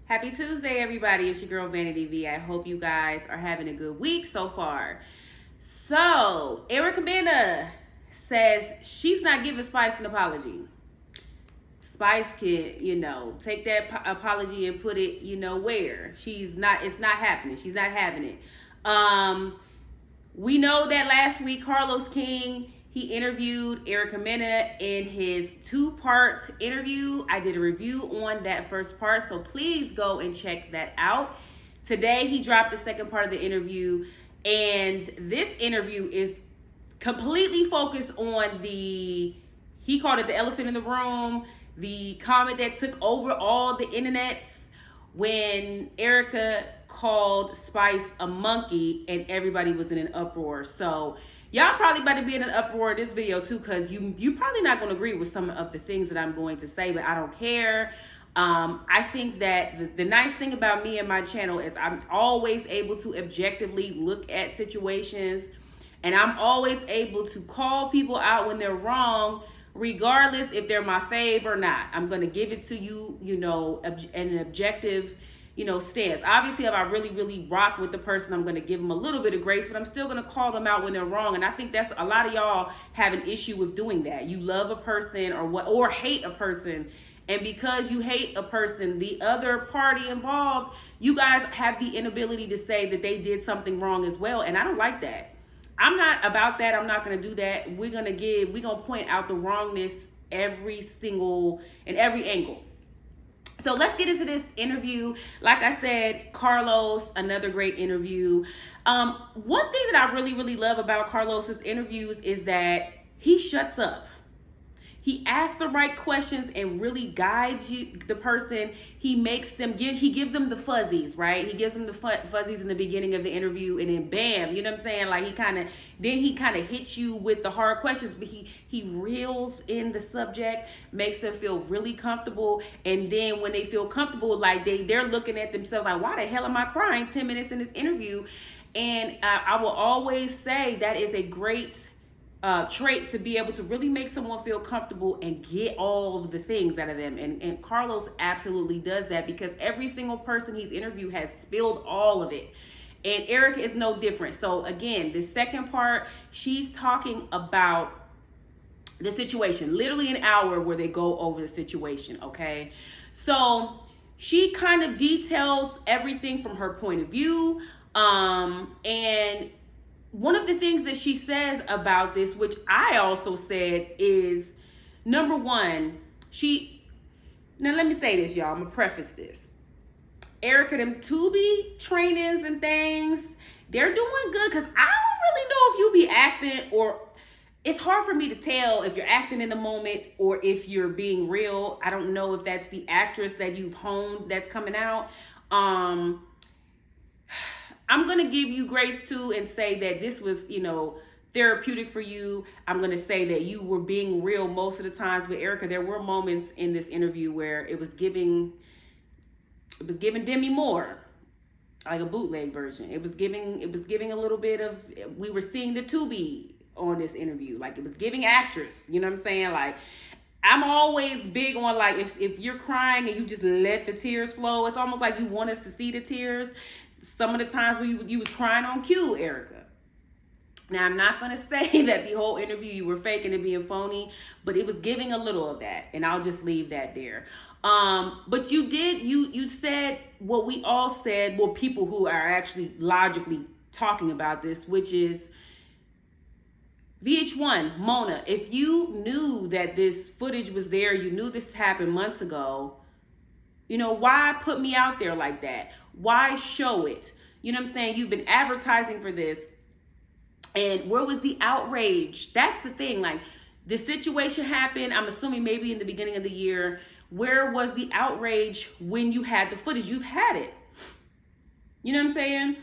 Happy Tuesday, everybody. It's your girl, Vanity V. I hope you guys are having a good week so far. So, Erica Mena says she's not giving Spice an apology. Spice can, take that apology and put it, where. It's not happening. She's not having it. We know that last week, Carlos King, he interviewed Erica Mena in his 2-part interview. I did a review on that first part, so please go and check that out. Today, he dropped the second part of the interview, and this interview is completely focused on he called it the elephant in the room, the comment that took over all the internets when Erica called Spice a monkey and everybody was in an uproar. So y'all probably about to be in an uproar in this video too, because you probably not going to agree with some of the things that I'm going to say, but I don't care. I think that the nice thing about me and my channel is I'm always able to objectively look at situations, and I'm always able to call people out when they're wrong, regardless if they're my fave or not. I'm going to give it to you, an objective stance. Obviously, if I really, really rock with the person, I'm going to give them a little bit of grace, but I'm still going to call them out when they're wrong. And I think that's a lot of y'all have an issue with doing that. You love a person or hate a person. And because you hate a person, the other party involved, you guys have the inability to say that they did something wrong as well. And I don't like that. I'm not about that. I'm not going to do that. We're going to point out the wrongness in every angle. So let's get into this interview. Like I said, Carlos, another great interview. One thing that I really, really love about Carlos's interviews is that he shuts up. He asks the right questions and really guides the person. He gives them the fuzzies, right? He gives them the fuzzies in the beginning of the interview, and then bam, you know what I'm saying? Like he kind of hits you with the hard questions, but he reels in the subject, makes them feel really comfortable, and then when they feel comfortable, like they're looking at themselves like, why the hell am I crying 10 minutes in this interview? And I will always say that is a great trait to be able to really make someone feel comfortable and get all of the things out of them. And Carlos absolutely does that, because every single person he's interviewed has spilled all of it. And Erica is no different. So again, the second part, she's talking about the situation, literally an hour where they go over the situation, okay? So she kind of details everything from her point of view. And one of the things that she says about this, which I also said, is number one, now let me say this, y'all. I'm gonna preface this. Erica, them Tubi trainings and things, they're doing good, because I don't really know if you be acting, or it's hard for me to tell if you're acting in the moment or if you're being real. I don't know if that's the actress that you've honed that's coming out. I'm going to give you grace too and say that this was, therapeutic for you. I'm going to say that you were being real most of the times. But Erica, there were moments in this interview where it was giving Demi Moore, like a bootleg version. It was giving a little bit of, we were seeing the Tubi on this interview. Like, it was giving actress, you know what I'm saying? Like, I'm always big on, like, if you're crying and you just let the tears flow, it's almost like you want us to see the tears. Some of the times when you was crying on cue, Erica. Now, I'm not going to say that the whole interview you were faking and being phony, but it was giving a little of that, and I'll just leave that there. But you said what we all said, well, people who are actually logically talking about this, which is VH1, Mona, if you knew that this footage was there, you knew this happened months ago, why put me out there like that? Why show it? You know what I'm saying? You've been advertising for this. And where was the outrage? That's the thing. Like, the situation happened, I'm assuming maybe in the beginning of the year. Where was the outrage when you had the footage? You've had it. You know what I'm saying?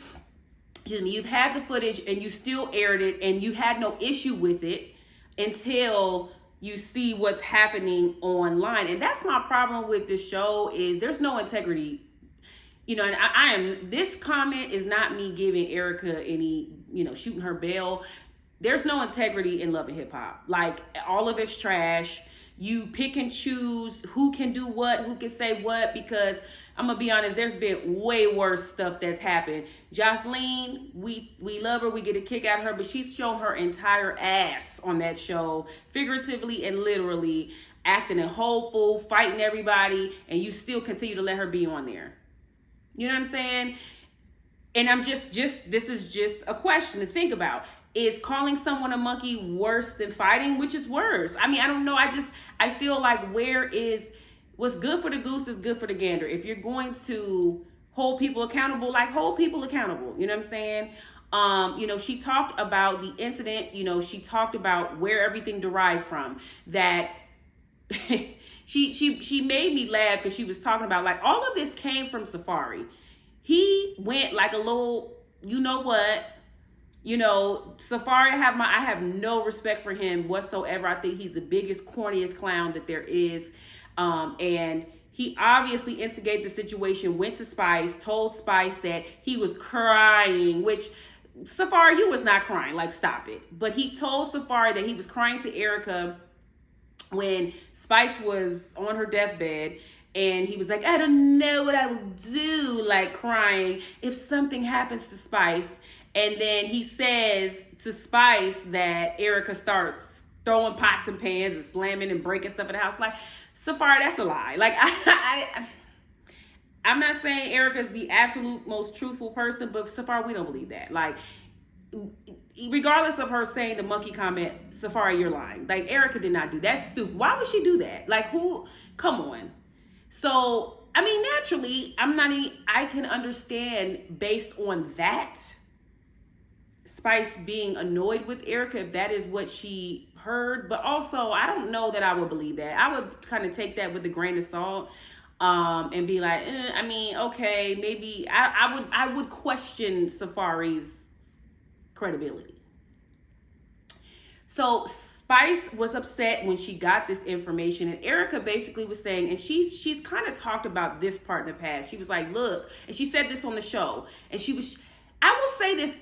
You've had the footage and you still aired it, and you had no issue with it until you see what's happening online. And that's my problem with this show, is there's no integrity. And this comment is not me giving Erica any, shooting her bail. There's no integrity in Love and Hip Hop. Like, all of it's trash. You pick and choose who can do what, who can say what, because I'm gonna be honest, there's been way worse stuff that's happened. Jocelyn, we love her, we get a kick out of her, but she's shown her entire ass on that show, figuratively and literally, acting a whole fool, fighting everybody, and you still continue to let her be on there. You know what I'm saying? And I'm just this is just a question to think about. Is calling someone a monkey worse than fighting? Which is worse? I mean, I don't know. I feel like what's good for the goose is good for the gander. If you're going to hold people accountable, like hold people accountable. You know what I'm saying? You know, she talked about the incident. You know, she talked about where everything derived from. That she made me laugh because she was talking about like all of this came from Safari. He went like a little, you know what? You know, Safari, I have no respect for him whatsoever. I think he's the biggest, corniest clown that there is. And he obviously instigated the situation, went to Spice, told Spice that he was crying, which Safari, you was not crying. Like, stop it. But he told Safari that he was crying to Erica when Spice was on her deathbed. And he was like, I don't know what I will do, like crying if something happens to Spice. And then he says to Spice that Erica starts throwing pots and pans and slamming and breaking stuff in the house. Like, Safari, that's a lie. Like, I'm not saying Erica's the absolute most truthful person, but Safari, we don't believe that. Like, regardless of her saying the monkey comment, Safari, you're lying. Like, Erica did not do that. That's stupid. Why would she do that? Like, who? Come on. So, I mean, naturally, I can understand based on that, Spice being annoyed with Erica, if that is what she heard. But also, I don't know that I would believe that. I would kind of take that with a grain of salt, and be like, I mean, okay, maybe I would question Safari's credibility. So Spice was upset when she got this information, and Erica basically was saying, and she's kind of talked about this part in the past. She was like, look, and she said this on the show, and I will say this,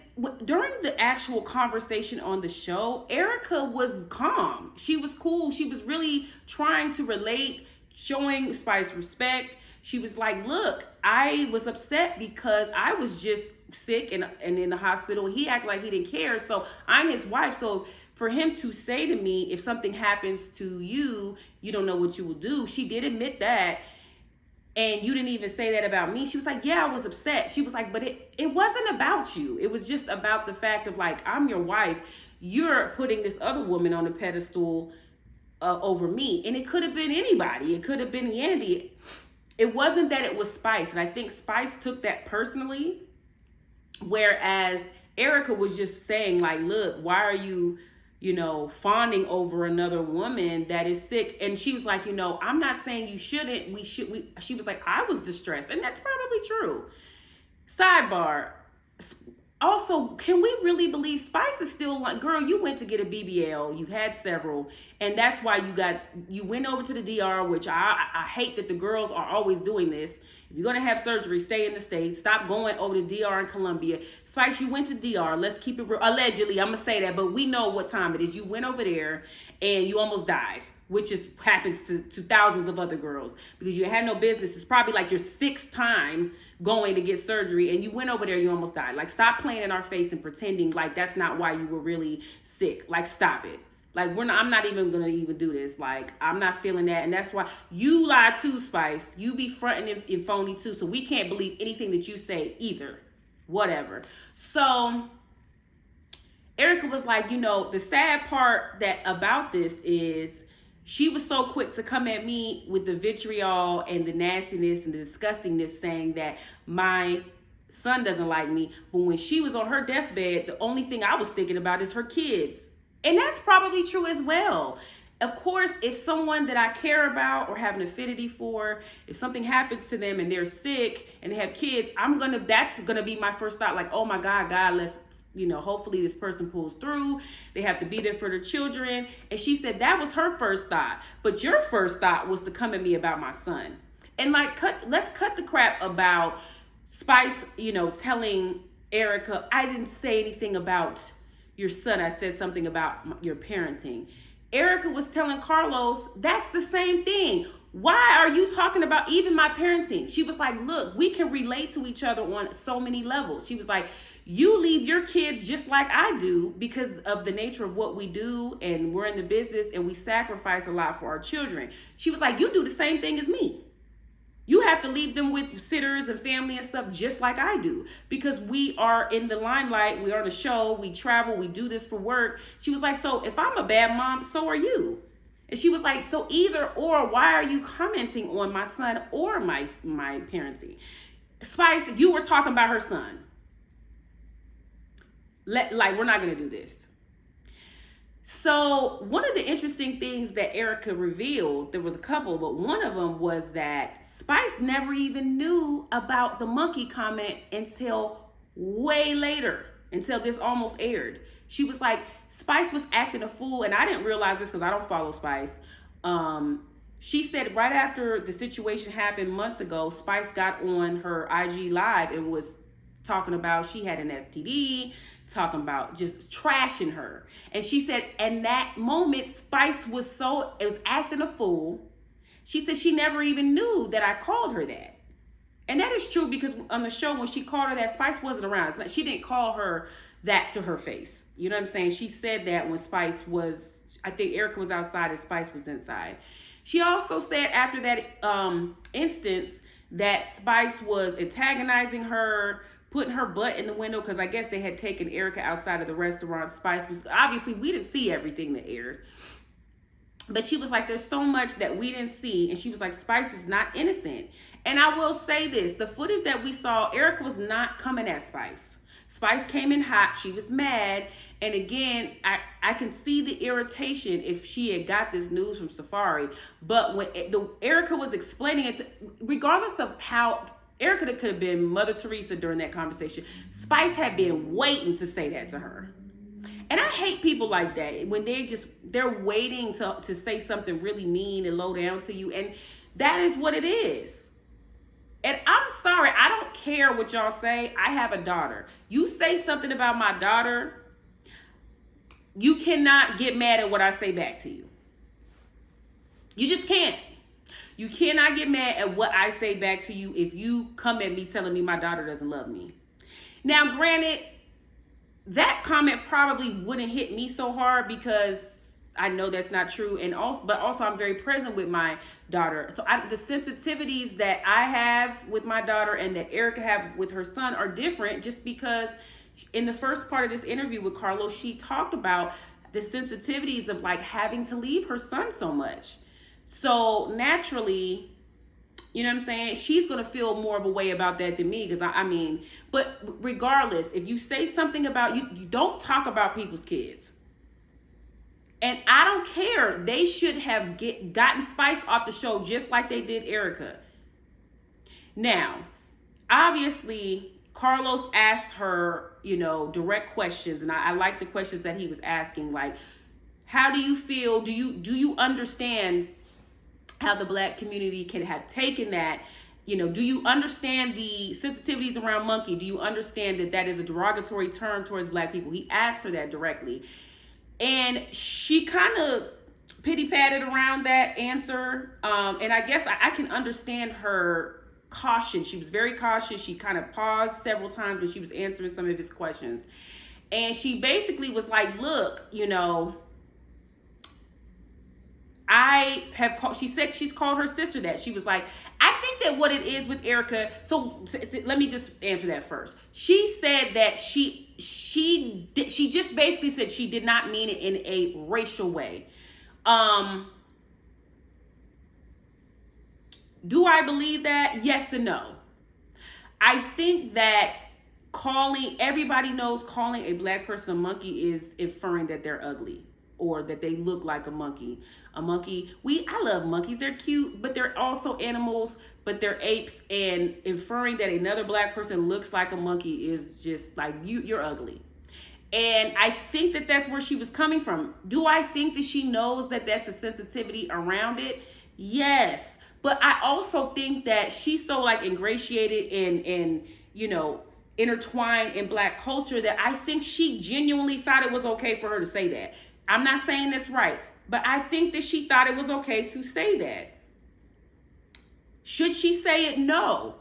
during the actual conversation on the show, Erica was calm. She was cool. She was really trying to relate, showing Spice respect. She was like, look, I was upset because I was just sick and in the hospital. He acted like he didn't care. So I'm his wife. So for him to say to me, if something happens to you, you don't know what you will do. She did admit that. And you didn't even say that about me. She was like, yeah, I was upset. She was like, but it wasn't about you. It was just about the fact of like, I'm your wife. You're putting this other woman on a pedestal over me. And it could have been anybody. It could have been Yandy. It wasn't that it was Spice. And I think Spice took that personally. Whereas Erica was just saying like, look, why are you, fawning over another woman that is sick? And she was like, I'm not saying you shouldn't. She was like, I was distressed. And that's probably true. Sidebar. Also, can we really believe Spice is still like, girl, you went to get a BBL. You've had several. And that's why you went over to the DR, which I hate that the girls are always doing this. If you're going to have surgery, stay in the States. Stop going over to DR in Colombia. Spice, you went to DR. Let's keep it real. Allegedly, I'm going to say that, but we know what time it is. You went over there and you almost died, which happens to thousands of other girls because you had no business. It's probably like your sixth time going to get surgery and you went over there, you almost died. Like, stop playing in our face and pretending like that's not why you were really sick. Like, stop it. Like, I'm not even going to even do this. Like, I'm not feeling that. And that's why you lie too, Spice. You be fronting and phony too. So we can't believe anything that you say either. Whatever. So Erica was like, the sad part about this is she was so quick to come at me with the vitriol and the nastiness and the disgustingness, saying that my son doesn't like me. But when she was on her deathbed, the only thing I was thinking about is her kids. And that's probably true as well. Of course, if someone that I care about or have an affinity for, if something happens to them and they're sick and they have kids, that's gonna be my first thought. Like, oh my God, let's, hopefully this person pulls through. They have to be there for their children. And she said that was her first thought. But your first thought was to come at me about my son. And like, let's cut the crap about Spice, telling Erica, I didn't say anything about your son. I said something about your parenting. Erica was telling Carlos, that's the same thing. Why are you talking about even my parenting? She was like, look, we can relate to each other on so many levels. She was like, you leave your kids just like I do because of the nature of what we do, and we're in the business and we sacrifice a lot for our children. She was like, you do the same thing as me. You have to leave them with sitters and family and stuff just like I do, because we are in the limelight, we are on a show, we travel, we do this for work. She was like, so if I'm a bad mom, so are you. And she was like, so either or, why are you commenting on my son or my parenting? Spice, you were talking about her son. We're not going to do this. So one of the interesting things that Erica revealed, there was a couple, but one of them was that Spice never even knew about the monkey comment until way later, until this almost aired. She was like, Spice was acting a fool, and I didn't realize this because I don't follow Spice. She said right after the situation happened months ago, Spice got on her IG Live and was talking about she had an STD, talking about just trashing her. And she said, in that moment, Spice was acting a fool. She said she never even knew that I called her that. And that is true, because on the show, when she called her that, Spice wasn't around. She didn't call her that to her face. You know what I'm saying? She said that when Spice was, I think Erica was outside and Spice was inside. She also said after that instance that Spice was antagonizing her, putting her butt in the window, because I guess they had taken Erica outside of the restaurant. Spice was, obviously we didn't see everything that aired, but she was like, there's so much that we didn't see. And she was like, Spice is not innocent. And I will say this, the footage that we saw, Erica was not coming at Spice. Spice came in hot, she was mad. And again, I can see the irritation if she had got this news from Safari. But when Erica was explaining it, regardless of how, Erica could have been Mother Teresa during that conversation. Spice had been waiting to say that to her. And I hate people like that, when they're waiting to say something really mean and low down to you. And that is what it is. And I'm sorry, I don't care what y'all say. I have a daughter. You say something about my daughter, you cannot get mad at what I say back to you. You just can't. You cannot get mad at what I say back to you if you come at me telling me my daughter doesn't love me. Now, granted, that comment probably wouldn't hit me so hard because I know that's not true. But also I'm very present with my daughter. So the sensitivities that I have with my daughter and that Erica have with her son are different, just because in the first part of this interview with Carlos, she talked about the sensitivities of like having to leave her son so much. So naturally, you know what I'm saying? She's going to feel more of a way about that than me, because I mean, but regardless, if you say something about, you don't talk about people's kids. And I don't care. They should have gotten Spice off the show just like they did Erica. Now, obviously, Carlos asked her, direct questions. And I like the questions that he was asking. Like, how do you feel? Do you understand how the Black community can have taken that? Do you understand the sensitivities around monkey? Do you understand that is a derogatory term towards Black people? He asked her that directly. And she kind of pity-patted around that answer. And I guess I can understand her caution. She was very cautious. She kind of paused several times when she was answering some of his questions. And she basically was like, look, she said she's called her sister that. She was like, I think that what it is with Erica, so let me just answer that first. She said that she just basically said she did not mean it in a racial way. Do I believe that? Yes and no. I think that everybody knows calling a Black person a monkey is inferring that they're ugly or that they look like a monkey. I love monkeys. They're cute, but they're also animals, but they're apes. And inferring that another Black person looks like a monkey is just like, you're ugly. And I think that that's where she was coming from. Do I think that she knows that that's a sensitivity around it? Yes. But I also think that she's so ingratiated and intertwined in Black culture that I think she genuinely thought it was okay for her to say that. I'm not saying that's right, but I think that she thought it was okay to say that. Should she say it? No.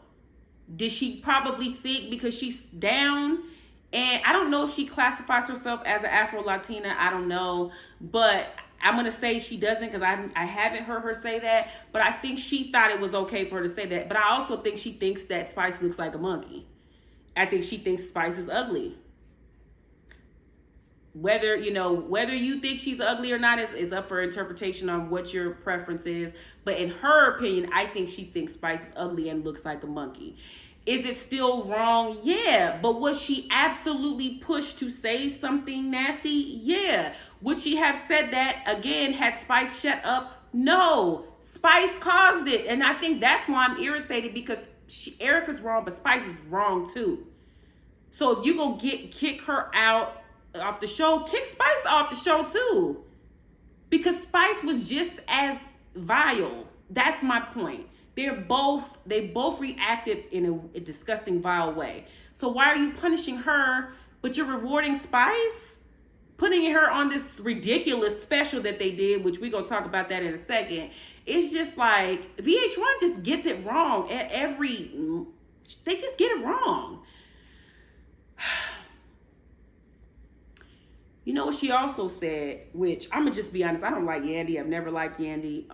Did she probably think because she's down? And I don't know if she classifies herself as an Afro-Latina. I don't know. But I'm going to say she doesn't because I haven't heard her say that. But I think she thought it was okay for her to say that. But I also think she thinks that Spice looks like a monkey. I think she thinks Spice is ugly. Whether you think she's ugly or not is up for interpretation on what your preference is. But in her opinion, I think she thinks Spice is ugly and looks like a monkey. Is it still wrong? Yeah. But was she absolutely pushed to say something nasty? Yeah. Would she have said that again had Spice shut up? No. Spice caused it. And I think that's why I'm irritated, because Erica's wrong, but Spice is wrong too. So if you gonna kick her out off the show, kick Spice off the show too. Because Spice was just as vile. That's my point. They both reacted in a disgusting, vile way. So why are you punishing her, but you're rewarding Spice? Putting her on this ridiculous special that they did, which we're going to talk about that in a second. It's just like, VH1 just gets it wrong at they just get it wrong. You know what she also said, which I'm going to just be honest, I don't like Yandy. I've never liked Yandy.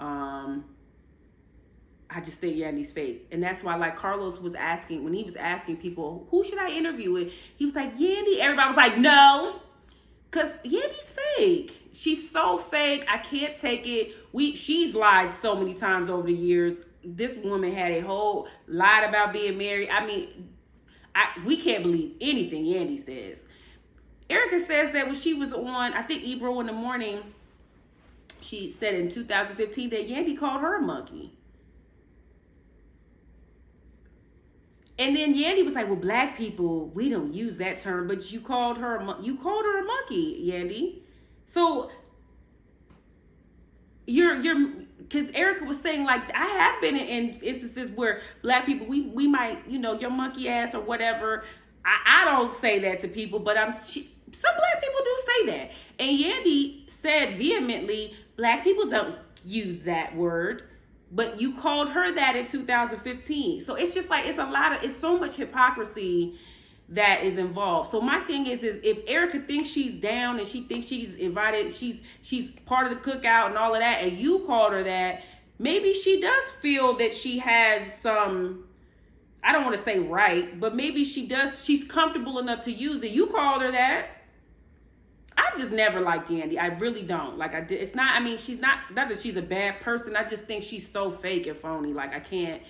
I just think Yandy's fake. And that's why, like, Carlos was asking, when he was asking people, who should I interview with? He was like, Yandy. Everybody was like, no. Because Yandy's fake. She's so fake. I can't take it. She's lied so many times over the years. This woman had a whole lied about being married. I mean, we can't believe anything Yandy says. Erica says that when she was on, I think, Ebro in the Morning, she said in 2015 that Yandy called her a monkey. And then Yandy was like, well, black people, we don't use that term, but you called her a monkey, Yandy. So because Erica was saying, like, I have been in instances where black people, we might, your monkey ass or whatever. I don't say that to people, but some black people do say that. And Yandy said vehemently, black people don't use that word. But you called her that in 2015. So it's just like, it's so much hypocrisy that is involved. So my thing is if Erica thinks she's down and she thinks she's invited, she's part of the cookout and all of that, and you called her that, maybe she does feel that she has some, I don't want to say right, but maybe she's comfortable enough to use it. You called her that. I just never liked Yandy. I really don't. Like, it's not, I mean, she's not that she's a bad person. I just think she's so fake and phony. Like, I can't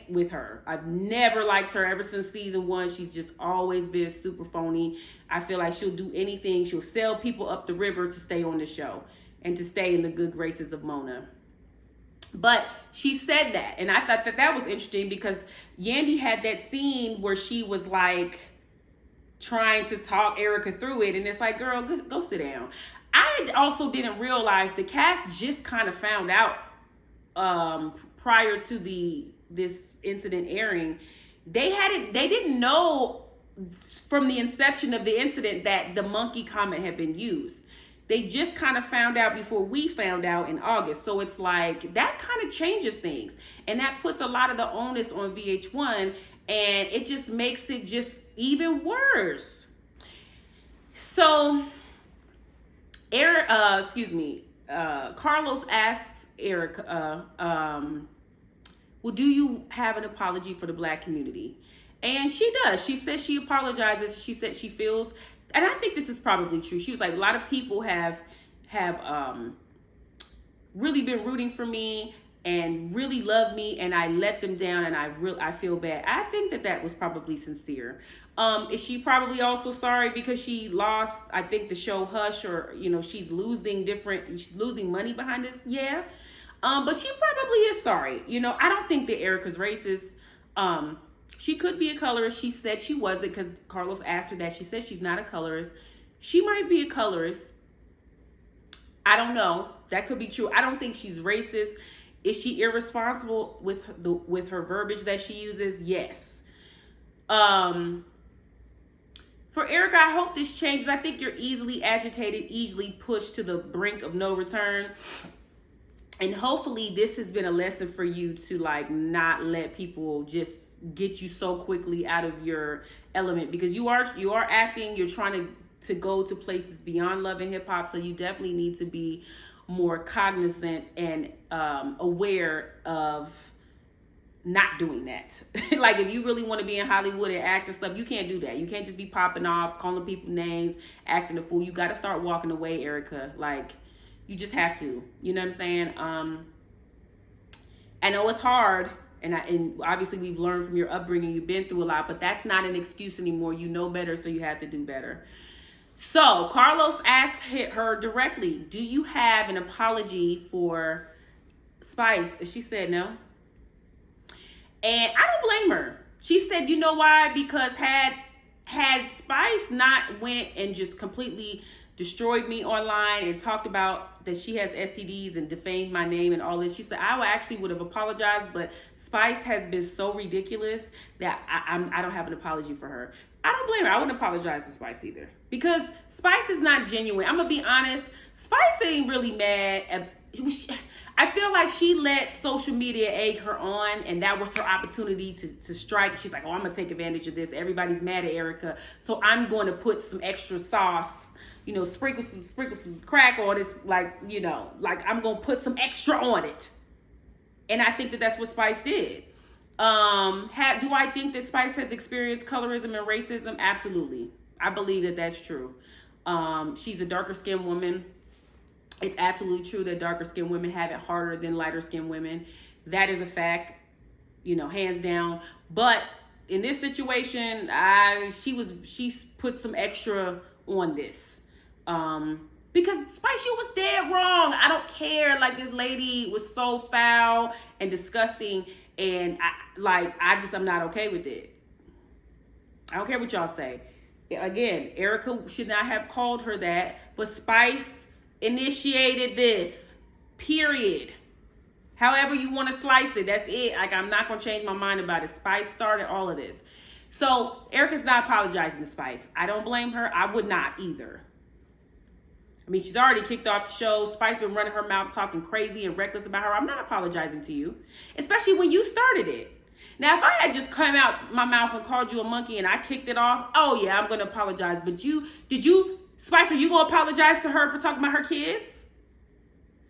with her. I've never liked her ever since season 1. She's just always been super phony. I feel like she'll do anything. She'll sell people up the river to stay on the show and to stay in the good graces of Mona. But she said that. And I thought that was interesting because Yandy had that scene where she was like, trying to talk Erica through it, and it's like, girl, go sit down. I also didn't realize the cast just kind of found out prior to this incident airing. They didn't know from the inception of the incident that the monkey comment had been used. They just kind of found out before we found out in August. So it's like, that kind of changes things, and that puts a lot of the onus on VH1, and it just makes it just even worse. So, Carlos asked Erica, well, do you have an apology for the black community? And she does. She says she apologizes. She said she feels, and I think this is probably true. She was like, a lot of people have really been rooting for me and really love me, and I let them down, and I feel bad. I think that was probably sincere. Is she probably also sorry because she lost, I think, the show Hush, or she's losing money behind this? Yeah. But she probably is sorry. I don't think that Erica's racist. She could be a colorist. She said she wasn't because Carlos asked her that. She said she's not a colorist. She might be a colorist. I don't know. That could be true. I don't think she's racist. Is she irresponsible with her verbiage that she uses? Yes. For Erica, I hope this changes. I think you're easily agitated, easily pushed to the brink of no return. And hopefully this has been a lesson for you to like not let people just get you so quickly out of your element, because you are acting, you're trying to go to places beyond love and hip hop, so you definitely need to be more cognizant and aware of not doing that. Like if you really want to be in Hollywood and act and stuff, you can't do that. You can't just be popping off, calling people names, acting a fool. You got to start walking away, Erica. Like you just have to. You know what I'm saying? I know it's hard, and obviously we've learned from your upbringing. You've been through a lot, but that's not an excuse anymore. You know better, so you have to do better. So Carlos asked her directly, "Do you have an apology for Spice?" And she said no. And I don't blame her. She said, you know why? Because had Spice not went and just completely destroyed me online and talked about that she has STDs and defamed my name and all this, she said, I actually would have apologized, but Spice has been so ridiculous that I don't have an apology for her. I don't blame her. I wouldn't apologize to Spice either, because Spice is not genuine. I'm going to be honest. Spice ain't really mad at... I feel like she let social media egg her on, and that was her opportunity to strike. She's like, oh, I'm going to take advantage of this. Everybody's mad at Erica, so I'm going to put some extra sauce, sprinkle some crack on it. Like, I'm going to put some extra on it. And I think that that's what Spice did. Do I think that Spice has experienced colorism and racism? Absolutely. I believe that that's true. She's a darker skinned woman. It's absolutely true that darker skinned women have it harder than lighter skinned women. That is a fact, hands down. But in this situation, she put some extra on this. Because Spice, you was dead wrong. I don't care. Like, this lady was so foul and disgusting, and I'm not okay with it. I don't care what y'all say. Again, Erica should not have called her that, but Spice initiated this, period. However you want to slice it, that's it. Like, I'm not going to change my mind about it. Spice started all of this. So Erica's not apologizing to Spice. I don't blame her. I would not either. I mean, she's already kicked off the show. Spice been running her mouth talking crazy and reckless about her. I'm not apologizing to you, especially when you started it. Now, if I had just come out my mouth and called you a monkey and I kicked it off, oh yeah, I'm going to apologize. But Spice, are you going to apologize to her for talking about her kids?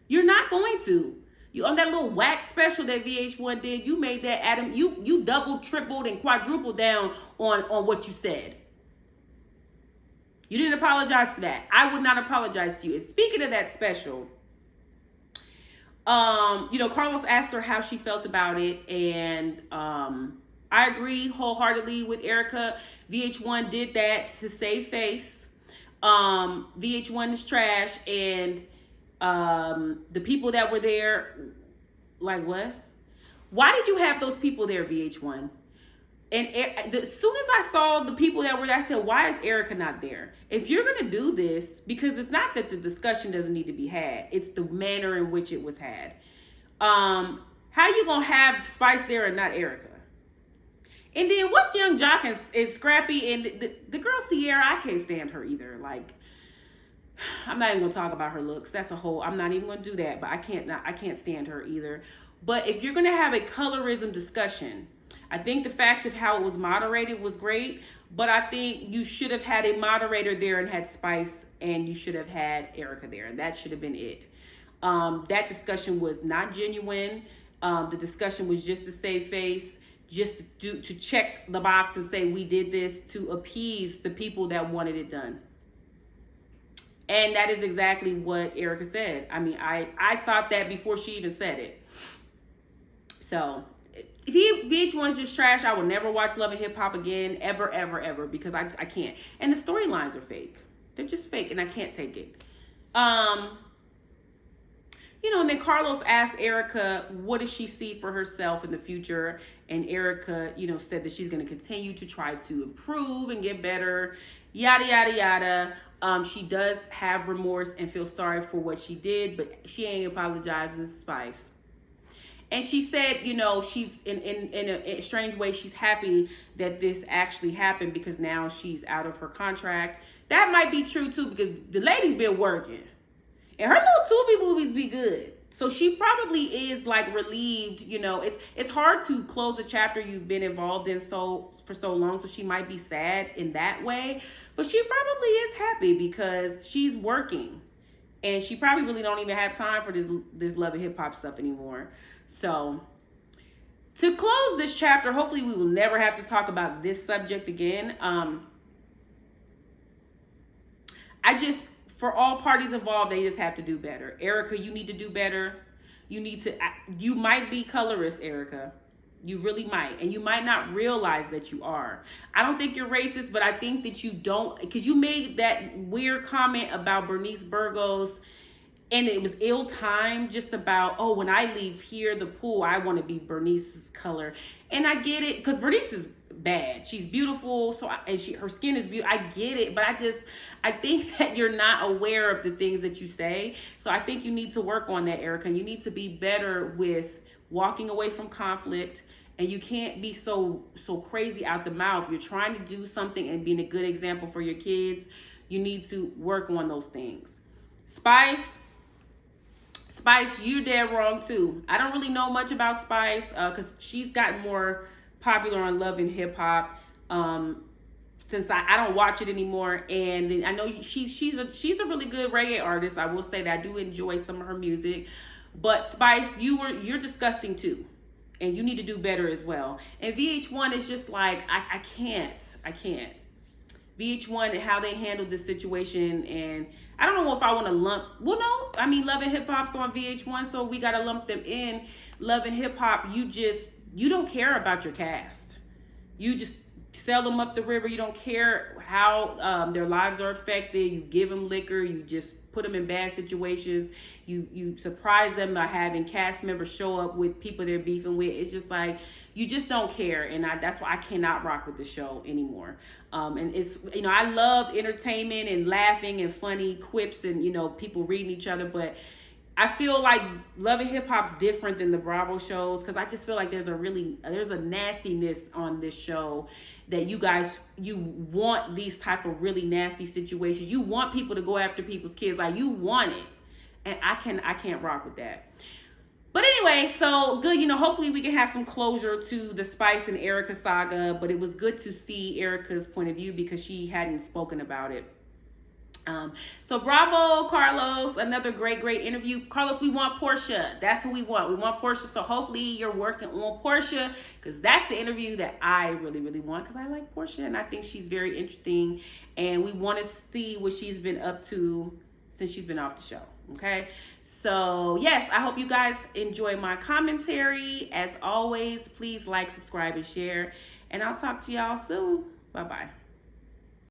You're not going to. You on that little wax special that VH1 did, you made that, Adam, you doubled, tripled, and quadrupled down on what you said. You didn't apologize for that. I would not apologize to you. And speaking of that special, Carlos asked her how she felt about it, and I agree wholeheartedly with Erica. VH1 did that to save face. VH1 is trash, and the people that were there, like, what? Why did you have those people there, VH1? And as soon as I saw the people that were there, I said, why is Erica not there? If you're going to do this, because it's not that the discussion doesn't need to be had, it's the manner in which it was had. How you going to have Spice there and not Erica? And then what's Young Jock and Scrappy and the girl Sierra? I can't stand her either. Like, I'm not even going to talk about her looks. I'm not even going to do that, but I can't stand her either. But if you're going to have a colorism discussion, I think the fact of how it was moderated was great, but I think you should have had a moderator there and had Spice, and you should have had Erica there, and that should have been it. That discussion was not genuine. The discussion was just to save face, just to check the box and say we did this to appease the people that wanted it done. And that is exactly what Erica said. I mean, I thought that before she even said it. So if VH1's just trash, I will never watch Love and Hip Hop again, ever, ever, ever, because I can't. And the storylines are fake. They're just fake, and I can't take it. And then Carlos asked Erica, what does she see for herself in the future? And Erica, said that she's going to continue to try to improve and get better, yada, yada, yada. She does have remorse and feel sorry for what she did, but she ain't apologizing to Spice. And she said, she's in a strange way, she's happy that this actually happened because now she's out of her contract. That might be true too, because the lady's been working. And her little Tubi movies be good. So she probably is like relieved, you know. It's hard to close a chapter you've been involved in for so long, so she might be sad in that way, but she probably is happy because she's working. And she probably really don't even have time for this love and hip hop stuff anymore. So to close this chapter, hopefully we will never have to talk about this subject again. For all parties involved, they just have to do better. Erica, you need to do better. You might be colorist, Erica. You really might. And you might not realize that you are. I don't think you're racist, but I think that you don't, because you made that weird comment about Bernice Burgos, and it was ill-timed, just about, oh, when I leave here, the pool, I want to be Bernice's color. And I get it, because Bernice is bad. She's beautiful, her skin is beautiful. I get it, but I think that you're not aware of the things that you say. So I think you need to work on that, Erica. You need to be better with walking away from conflict, and you can't be so crazy out the mouth. You're trying to do something and being a good example for your kids. You need to work on those things. Spice, you're dead wrong too. I don't really know much about Spice because she's gotten more popular on Love and Hip Hop since I don't watch it anymore. And I know she's a really good reggae artist. I will say that I do enjoy some of her music. But Spice, you're disgusting too, and you need to do better as well. And VH1 is just like I can't. VH1 and how they handled this situation, and I don't know if I want to lump. Well, no, I mean Love and Hip Hop's on VH1, so we gotta lump them in. Love and Hip Hop, you don't care about your cast. You just sell them up the river. You don't care how their lives are affected. You give them liquor. You just put them in bad situations. You surprise them by having cast members show up with people they're beefing with. It's just like, you just don't care. And that's why I cannot rock with the show anymore. And it's, I love entertainment and laughing and funny quips and, people reading each other. But I feel like Love and Hip Hop's different than the Bravo shows, because I just feel like there's a nastiness on this show that you want these type of really nasty situations. You want people to go after people's kids, like you want it. And I can't rock with that. But anyway, so good, hopefully we can have some closure to the Spice and Erica saga, but it was good to see Erica's point of view because she hadn't spoken about it. So bravo, Carlos, another great interview. Carlos, we want Portia. That's who we want. We want Portia. So hopefully you're working on Portia, because that's the interview that I really want, because I like Portia and I think she's very interesting, and we want to see what she's been up to since she's been off the show. Okay, so yes, I hope you guys enjoy my commentary. As always, please like, subscribe, and share, and I'll talk to y'all soon. Bye-bye.